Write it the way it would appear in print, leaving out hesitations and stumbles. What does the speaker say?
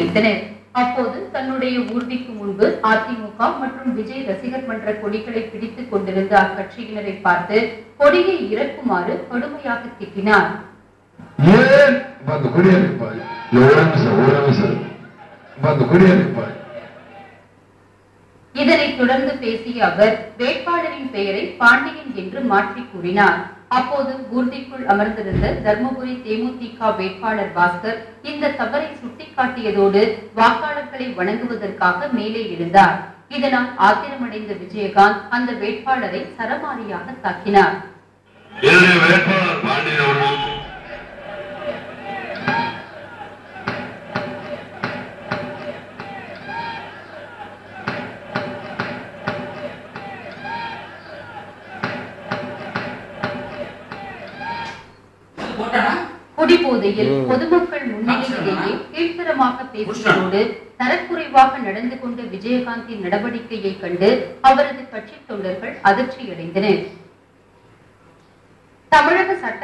வைத்தனர். அப்போது தன்னுடைய ஊர்திக்கு முன்பு அதிமுக மற்றும் விஜய் ரசிகர் மன்ற கொடிகளை பிடித்துக் கொண்டிருந்த அக்கட்சியினரை பார்த்து கொடியை இறக்குமாறு கடுமையாக திட்டினார். இதனைத் தொடர்ந்து பேசிய அவர் வேட்பாளரின் பெயரை பாண்டியன் என்று மாற்றி கூறினார். அப்போது ஊர்திக்குள் அமர்ந்திருந்த தர்மபுரி தேமுதிக வேட்பாளர் பாஸ்கர் இந்த தவறை சுட்டிக்காட்டியதோடு வாக்காளர்களை வணங்குவதற்காக மேலே எழுந்தார். இதனால் ஆத்திரமடைந்த விஜயகாந்த் அந்த வேட்பாளரை சரமாரியாக தாக்கினார். குடிபோதையில் பொதுமக்கள் முன்னிலையிலேயே கீழ்த்தரமாக பேசியதோடு தரக்குறைவாக நடந்து கொண்ட விஜயகாந்தின் நடவடிக்கையை கண்டு அவரது கட்சி தொண்டர்கள் அதிர்ச்சியடைந்தனர். தமிழக சட்ட